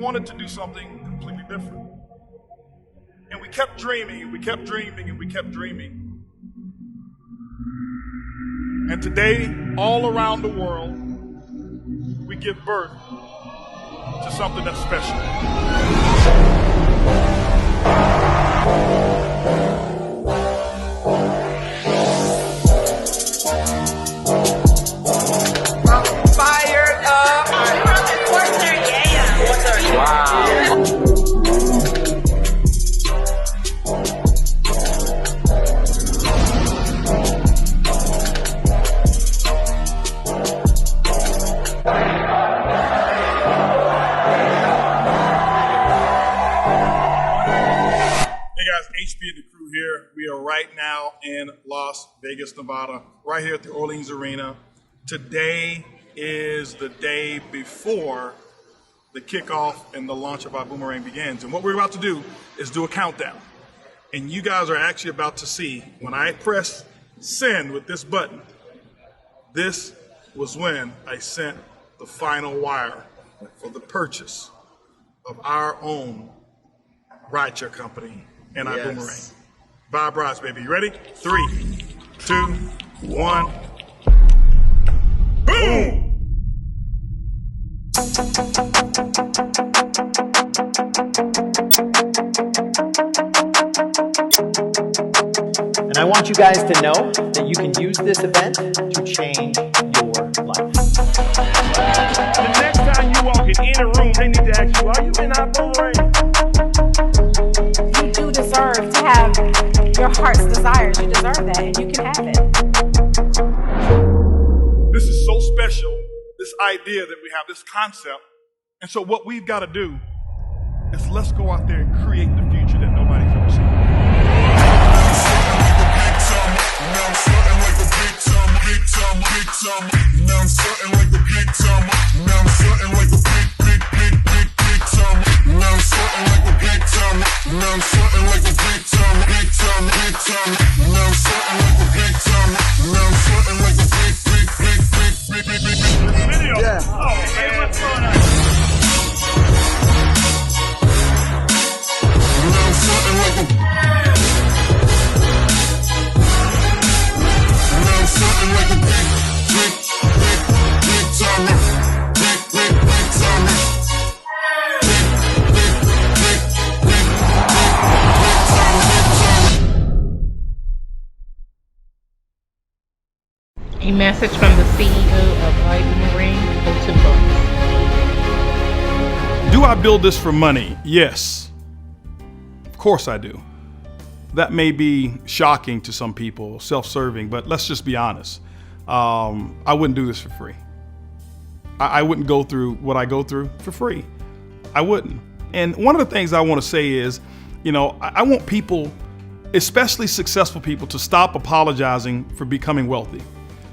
wanted to do something completely different. And we kept dreaming, and we kept dreaming, and we kept dreaming. And today, all around the world, we give birth to something that's special. Fired up! Wow. HB and the crew here. We are right now in Las Vegas, Nevada, right here at the Orleans Arena. Today is the day before the kickoff and the launch of our Boomerang begins. And what we're about to do is do a countdown. And you guys are actually about to see when I press send with this button, this was when I sent the final wire for the purchase of our own rideshare company and our Boomerang. Vibe rides, baby. You ready? 3, 2, 1. Boom! And I want you guys to know that you can use this event to change your life. The next time you walk in any room, they need to ask you, are you in our Boomerang? You do deserve to have your heart's desires. You deserve that, and you can have it. This is so special, this idea that we have, this concept. And so what we've got to do is let's go out there and create the future that nobody's ever seen. Now I'm starting like a big time, big time, big time. Now I'm starting like a big time. Now I'm starting like a big time. Now I'm starting like a big time. Now I'm starting like a big time, big time, big time. Now I'm starting like a big time. Now I'm starting like a big. Video. Yeah. Oh, man, what's going on? Now I'm starting like a. Now I'm starting like a big time. Big time. A message from the CEO of iBoomerang, Colton Bucks. Do I build this for money? Yes. Of course I do. That may be shocking to some people, self-serving, but let's just be honest. I wouldn't do this for free. I wouldn't go through what I go through for free. I wouldn't. And one of the things I want to say is, I want people, especially successful people, to stop apologizing for becoming wealthy.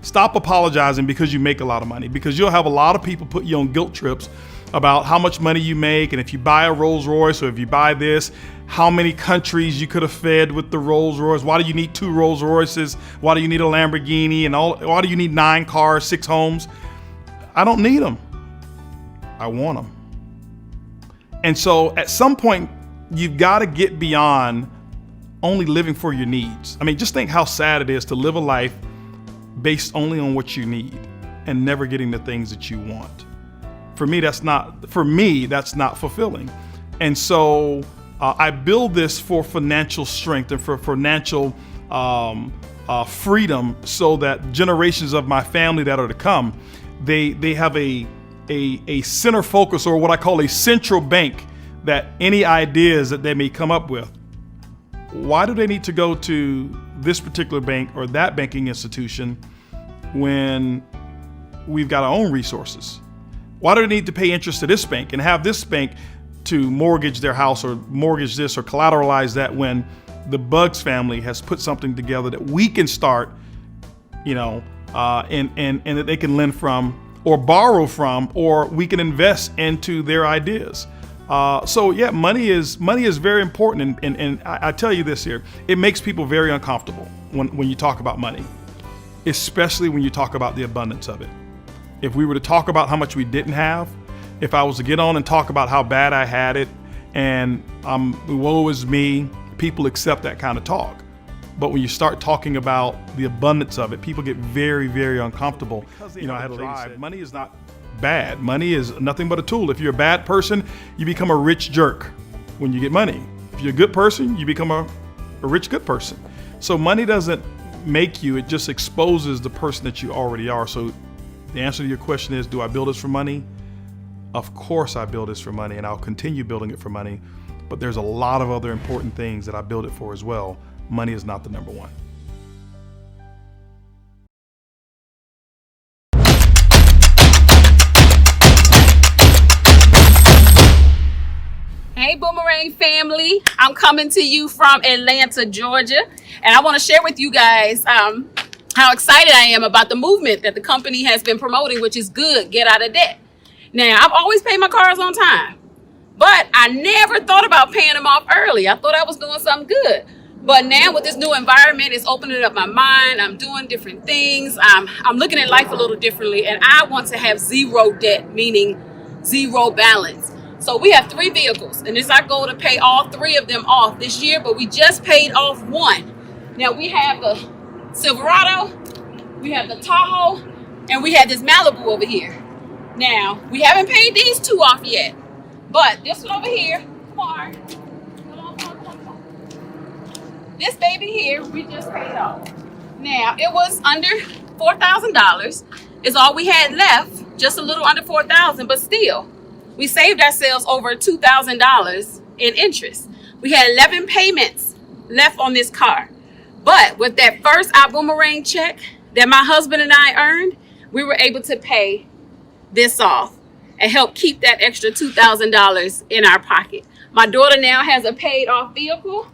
Stop apologizing because you make a lot of money, because you'll have a lot of people put you on guilt trips about how much money you make, and if you buy a Rolls Royce or if you buy this, how many countries you could have fed with the Rolls Royce. Why do you need 2 Rolls Royces? Why do you need a Lamborghini? Why do you need 9 cars, 6 homes? I don't need them. I want them. And so at some point, you've got to get beyond only living for your needs. I mean, just think how sad it is to live a life based only on what you need and never getting the things that you want. For me, that's not fulfilling. And so I build this for financial strength and for financial freedom, so that generations of my family that are to come, they have a center focus, or what I call a central bank, that any ideas that they may come up with, why do they need to go to this particular bank or that banking institution when we've got our own resources? Why do they need to pay interest to this bank and have this bank to mortgage their house or mortgage this or collateralize that, when the Bugs family has put something together that we can start, and that they can lend from or borrow from, or we can invest into their ideas. So yeah, money is very important, and I tell you this here, it makes people very uncomfortable when you talk about money, especially when you talk about the abundance of it. If we were to talk about how much we didn't have, If I was to get on and talk about how bad I had it and woe is me, people accept that kind of talk. But when you start talking about the abundance of it, people get very, very uncomfortable. You know, I had a lady say, money is not bad. Money is nothing but a tool. If you're a bad person, you become a rich jerk when you get money. If you're a good person, you become a rich good person. So money doesn't make you, it just exposes the person that you already are. So the answer to your question is, do I build this for money? Of course I build this for money, and I'll continue building it for money. But there's a lot of other important things that I build it for as well. Money is not the number one. Hey Boomerang family, I'm coming to you from Atlanta, Georgia, and I want to share with you guys how excited I am about the movement that the company has been promoting, which is good, get out of debt. Now, I've always paid my cars on time, but I never thought about paying them off early. I thought I was doing something good. But now with this new environment, it's opening up my mind. I'm doing different things. I'm looking at life a little differently, and I want to have zero debt, meaning zero balance. So we have 3 vehicles, and it's our goal to pay all 3 of them off this year, but we just paid off 1. Now we have the Silverado, we have the Tahoe, and we have this Malibu over here. Now, we haven't paid these 2 off yet, but this one over here, come on. This baby here, we just paid off. Now, it was under $4,000. It's all we had left, just a little under $4,000, but still, we saved ourselves over $2,000 in interest. We had 11 payments left on this car. But with that first Boomerang check that my husband and I earned, we were able to pay this off and help keep that extra $2,000 in our pocket. My daughter now has a paid off vehicle,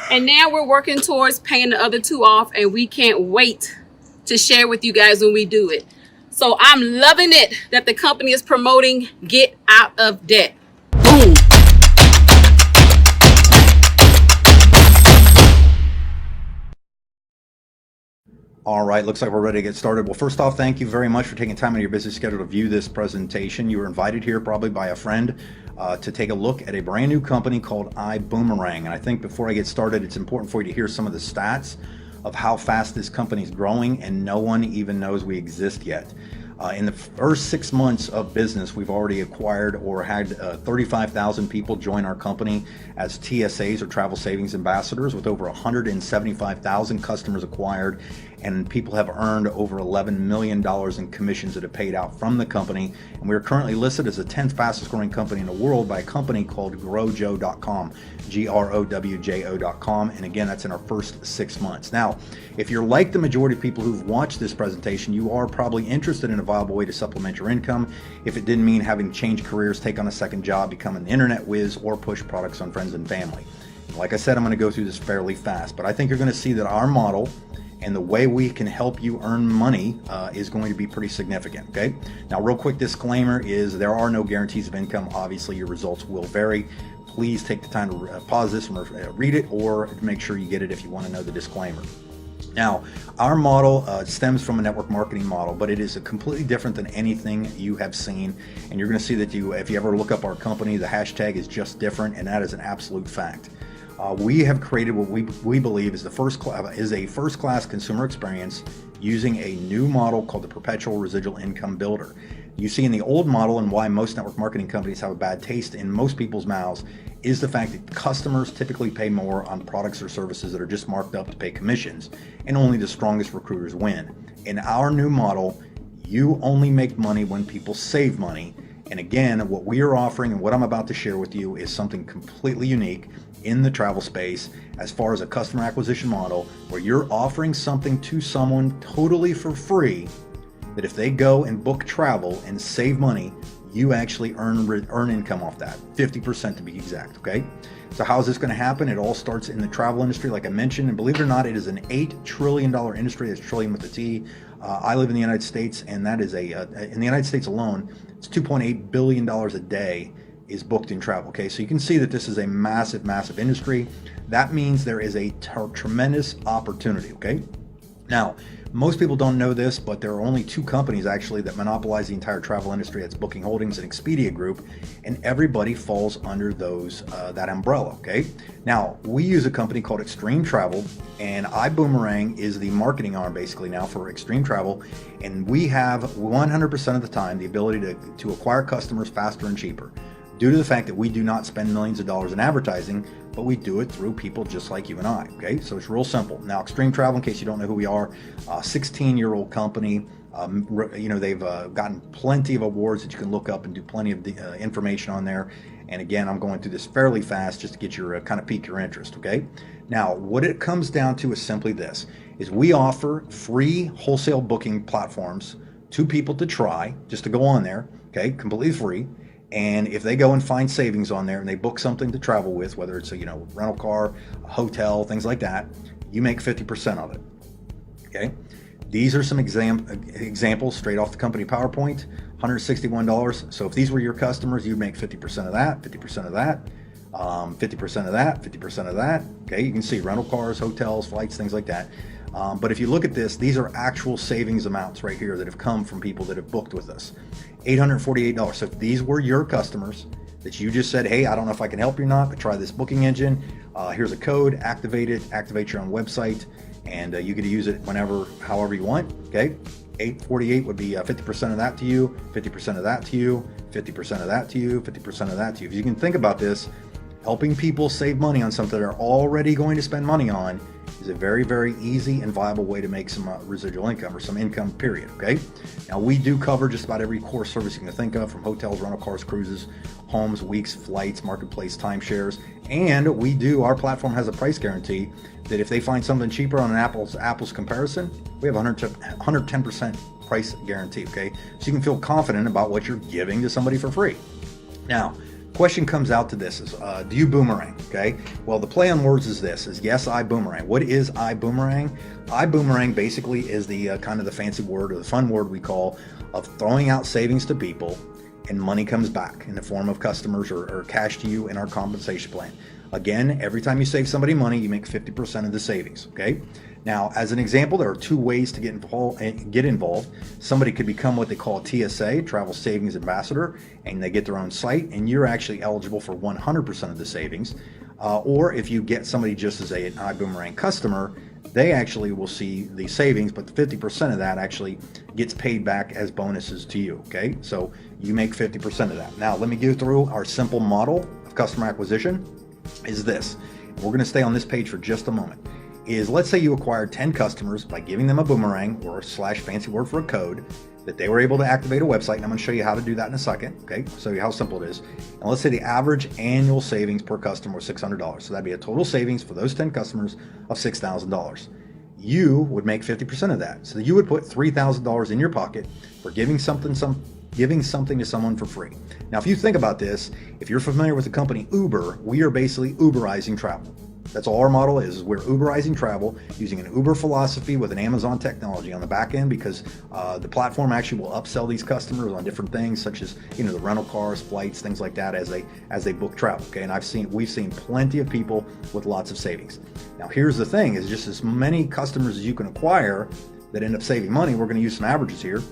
and now we're working towards paying the other 2 off, and we can't wait to share with you guys when we do it. So I'm loving it that the company is promoting get out of debt. Boom. All right, looks like we're ready to get started. Well, first off, thank you very much for taking time out of your busy schedule to view this presentation. You were invited here probably by a friend to take a look at a brand new company called iBoomerang. And I think before I get started, it's important for you to hear some of the stats of how fast this company is growing, and no one even knows we exist yet. In the first 6 months of business, we've already acquired or had 35,000 people join our company as TSAs or Travel Savings Ambassadors, with over 175,000 customers acquired, and people have earned over $11 million in commissions that have paid out from the company. And we're currently listed as the 10th fastest growing company in the world by a company called growjo.com, growjo.com. And again, that's in our first 6 months. Now, if you're like the majority of people who've watched this presentation, you are probably interested in a viable way to supplement your income if it didn't mean having to change careers, take on a second job, become an internet whiz, or push products on friends and family. Like I said, I'm going to go through this fairly fast, but I think you're going to see that our model and the way we can help you earn money is going to be pretty significant. Okay. Now, real quick disclaimer is there are no guarantees of income. Obviously, your results will vary. Please take the time to pause this and read it, or make sure you get it if you want to know the disclaimer. Now, our model stems from a network marketing model, but it is completely different than anything you have seen. And you're going to see that if you ever look up our company, the hashtag is just different, and that is an absolute fact. We have created what we believe is a first-class consumer experience using a new model called the Perpetual Residual Income Builder. You see in the old model, and why most network marketing companies have a bad taste in most people's mouths, is the fact that customers typically pay more on products or services that are just marked up to pay commissions, and only the strongest recruiters win. In our new model, you only make money when people save money. And again, what we are offering and what I'm about to share with you is something completely unique in the travel space as far as a customer acquisition model, where you're offering something to someone totally for free, that if they go and book travel and save money, you actually earn income off that, 50% to be exact. Okay, so how is this going to happen? It all starts in the travel industry, like I mentioned, and believe it or not, it is an $8 trillion industry. That's trillion with a T. I live in the United States, and that is in the United States alone, it's $2.8 billion a day is booked in travel. Okay, so you can see that this is a massive, massive industry. That means there is a tremendous opportunity. Okay, now Most people don't know this, but there are only two companies actually that monopolize the entire travel industry. That's Booking Holdings and Expedia Group, and everybody falls under those that umbrella. Okay. Now we use a company called Extreme Travel, and iBoomerang is the marketing arm basically now for Extreme Travel, and we have 100% of the time the ability to acquire customers faster and cheaper, due to the fact that we do not spend millions of dollars in advertising, but we do it through people just like you and I, okay? So it's real simple. Now, Extreme Travel, in case you don't know who we are, 16-year-old company. They've gotten plenty of awards that you can look up and do plenty of information on there. And again, I'm going through this fairly fast just to get your kind of pique your interest, okay? Now, what it comes down to is simply this, is we offer free wholesale booking platforms to people to try, just to go on there, okay, completely free. And if they go and find savings on there and they book something to travel with, whether it's a rental car, a hotel, things like that, you make 50% of it. Okay. These are some examples straight off the company PowerPoint. $161. So if these were your customers, you'd make 50% of that, 50% of that, 50% of that, 50% of that. Okay. You can see rental cars, hotels, flights, things like that. But if you look at this, these are actual savings amounts right here that have come from people that have booked with us. $848. So if these were your customers that you just said, hey, I don't know if I can help you or not, but try this booking engine. Here's a code, activate it, activate your own website, and you get to use it whenever, however you want. Okay. 848 would be 50% of that to you, 50% of that to you, 50% of that to you, 50% of that to you. If you can think about this, helping people save money on something they're already going to spend money on is a very, very easy and viable way to make some residual income or some income, period, okay? Now, we do cover just about every core service you can think of, from hotels, rental cars, cruises, homes, weeks, flights, marketplace, timeshares, and our platform has a price guarantee that if they find something cheaper on an apples comparison, we have 110% price guarantee, okay? So you can feel confident about what you're giving to somebody for free. Now, question comes out to this is, do you boomerang? Okay. Well, the play on words is this, is yes, I boomerang. What is I boomerang? I boomerang basically is the kind of the fancy word or the fun word we call of throwing out savings to people and money comes back in the form of customers or cash to you in our compensation plan. Again, every time you save somebody money, you make 50% of the savings. Okay. Now, as an example, there are two ways to get involved. Somebody could become what they call a TSA, Travel Savings Ambassador, and they get their own site, and you're actually eligible for 100% of the savings. Or if you get somebody just as an iBoomerang customer, they actually will see the savings, but 50% of that actually gets paid back as bonuses to you. Okay, so you make 50% of that. Now, let me go through our simple model of customer acquisition. Is this? We're going to stay on this page for just a moment. Is let's say you acquired 10 customers by giving them a boomerang or / fancy word for a code that they were able to activate a website, and I'm going to show you how to do that in a second. Okay, show you how simple it is. And let's say the average annual savings per customer was $600. So that'd be a total savings for those 10 customers of $6,000. You would make 50% of that. So you would put $3,000 in your pocket for giving something to someone for free. Now, if you think about this, if you're familiar with the company Uber, we are basically Uberizing travel. That's all our model is. We're Uberizing travel using an Uber philosophy with an Amazon technology on the back end, because the platform actually will upsell these customers on different things, such as the rental cars, flights, things like that, as they book travel. Okay, and we've seen plenty of people with lots of savings. Now, here's the thing: is just as many customers as you can acquire that end up saving money. We're going to use some averages here,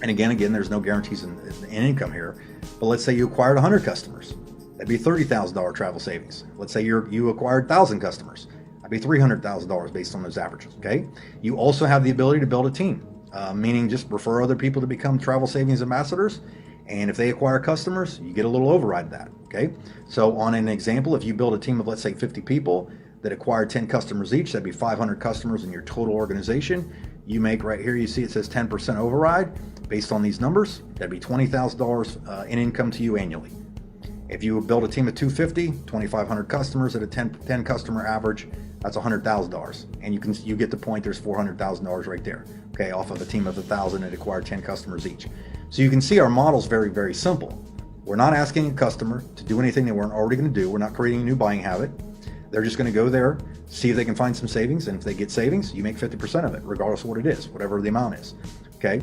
and again, there's no guarantees in income here. But let's say you acquired 100 customers. That'd be $30,000 travel savings. Let's say you acquired 1,000 customers. That'd be $300,000 based on those averages, okay? You also have the ability to build a team, meaning just refer other people to become travel savings ambassadors. And if they acquire customers, you get a little override of that, okay? So on an example, if you build a team of, let's say, 50 people that acquire 10 customers each, that'd be 500 customers in your total organization. You make right here, you see it says 10% override. Based on these numbers, that'd be $20,000 in income to you annually. If you build a team of 250, 2,500 customers at a 10 customer average, that's $100,000. And you get the point, there's $400,000 right there, okay, off of a team of 1,000 that acquired 10 customers each. So you can see our model's very, very simple. We're not asking a customer to do anything they weren't already going to do. We're not creating a new buying habit. They're just going to go there, see if they can find some savings, and if they get savings, you make 50% of it, regardless of what it is, whatever the amount is, okay?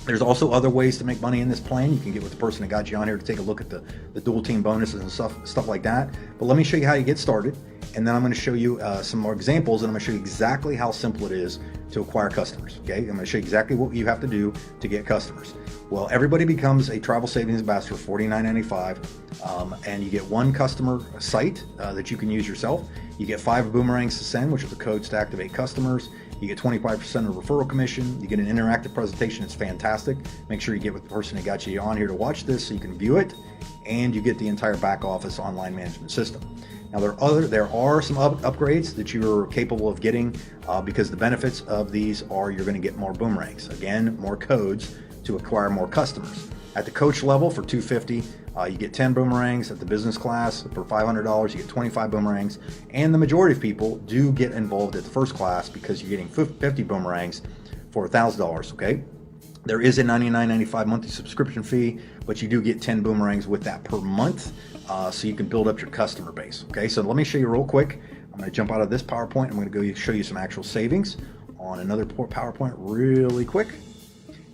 There's also other ways to make money in this plan. You can get with the person that got you on here to take a look at the dual team bonuses and stuff like that. But let me show you how you get started, and then I'm going to show you some more examples, and I'm going to show you exactly how simple it is to acquire customers. Okay, I'm going to show you exactly what you have to do to get customers. Well, everybody becomes a travel savings ambassador for $49.95, and you get one customer site that you can use yourself. You get 5 boomerangs to send, which are the codes to activate customers. You get 25% of referral commission. You get an interactive presentation. It's fantastic. Make sure you get with the person that got you on here to watch this so you can view it, and you get the entire back office online management system. Now there are some upgrades that you're capable of getting because the benefits of these are you're going to get more boomerangs. Again, more codes to acquire more customers. At the coach level for $250, you get 10 boomerangs. At the business class for $500, you get 25 boomerangs. And the majority of people do get involved at the first class because you're getting 50 boomerangs for $1,000, okay? There is a $99.95 monthly subscription fee, but you do get 10 boomerangs with that per month, so you can build up your customer base, okay? So let me show you real quick. I'm going to jump out of this PowerPoint. I'm going to go show you some actual savings on another PowerPoint really quick.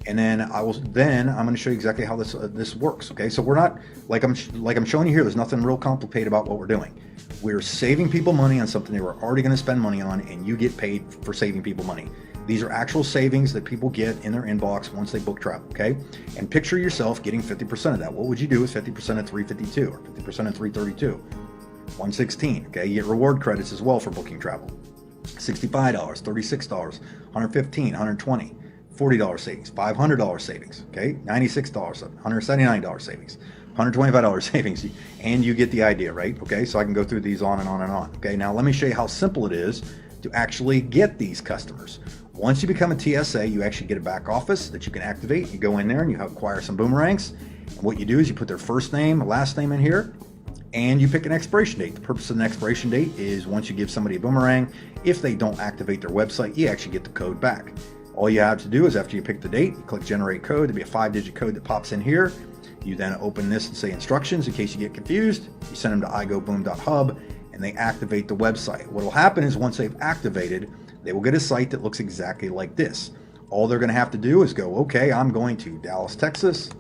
And then I'm going to show you exactly how this works. Okay, so we're not like I'm showing you here. There's nothing real complicated about what we're doing. We're saving people money on something they were already going to spend money on, and you get paid for saving people money. These are actual savings that people get in their inbox once they book travel. Okay, and picture yourself getting 50% of that. What would you do with 50% of 352 or 50% of 332? 116. Okay, you get reward credits as well for booking travel. $65, $36, $115, $120. $40 savings, $500 savings, okay, $96, $179 savings, $125 savings, and you get the idea, right? Okay, so I can go through these on and on and on. Okay, now let me show you how simple it is to actually get these customers. Once you become a TSA, you actually get a back office that you can activate. You go in there and you acquire some boomerangs. And what you do is you put their first name, last name in here, and you pick an expiration date. The purpose of an expiration date is once you give somebody a boomerang, if they don't activate their website, you actually get the code back. All you have to do is after you pick the date, you click generate code. There'll be a 5-digit code that pops in here. You then open this and say instructions in case you get confused. You send them to igoboom.hub and they activate the website. What will happen is once they've activated, they will get a site that looks exactly like this. All they're going to have to do is go, okay, I'm going to Dallas, Texas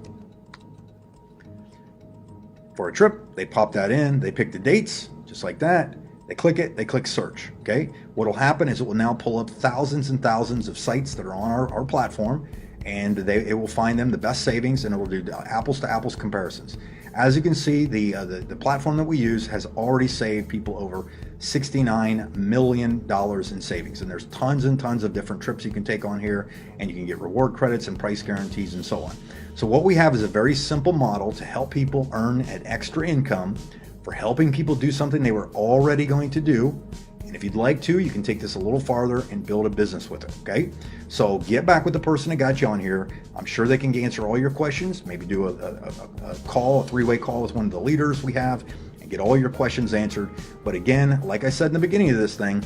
for a trip. They pop that in, they pick the dates, just like that. They click it, they click search, okay? What will happen is it will now pull up thousands and thousands of sites that are on our platform, and it will find them the best savings, and it will do apples to apples comparisons. As you can see, the platform that we use has already saved people over $69 million in savings, and there's tons and tons of different trips you can take on here, and you can get reward credits and price guarantees and so on. So what we have is a very simple model to help people earn an extra income for helping people do something they were already going to do. And if you'd like to, you can take this a little farther and build a business with it, okay? So get back with the person that got you on here. I'm sure they can answer all your questions. Maybe do a call, a 3-way call with one of the leaders we have and get all your questions answered. But again, like I said in the beginning of this thing,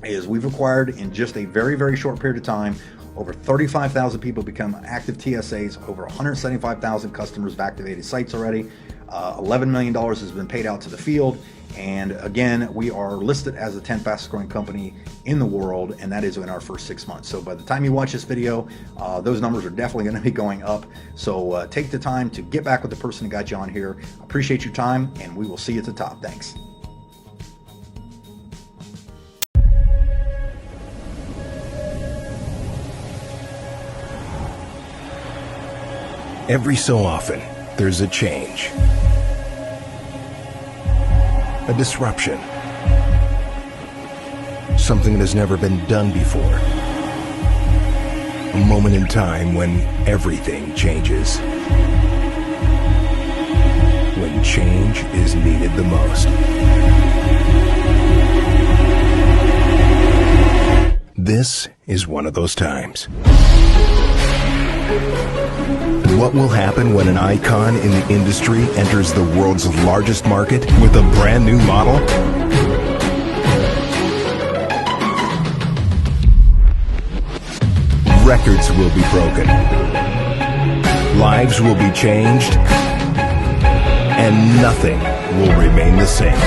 is we've acquired in just a very, very short period of time, over 35,000 people become active TSAs, over 175,000 customers have activated sites already. $11 million has been paid out to the field. And again, we are listed as the 10th fastest growing company in the world, and that is in our first 6 months. So by the time you watch this video, those numbers are definitely going to be going up. So take the time to get back with the person who got you on here. Appreciate your time, and we will see you at the top. Thanks. Every so often, there's a change. A disruption. Something that has never been done before. A moment in time when everything changes. When change is needed the most. This is one of those times. What will happen when an icon in the industry enters the world's largest market with a brand new model? Records will be broken. Lives will be changed. And nothing will remain the same.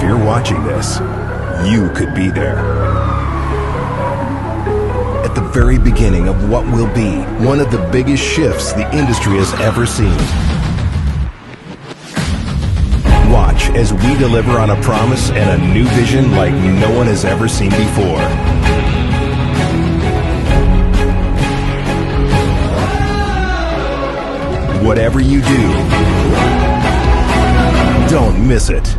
you're watching this, you could be there. At the very beginning of what will be one of the biggest shifts the industry has ever seen. Watch as we deliver on a promise and a new vision like no one has ever seen before. Whatever you do, don't miss it.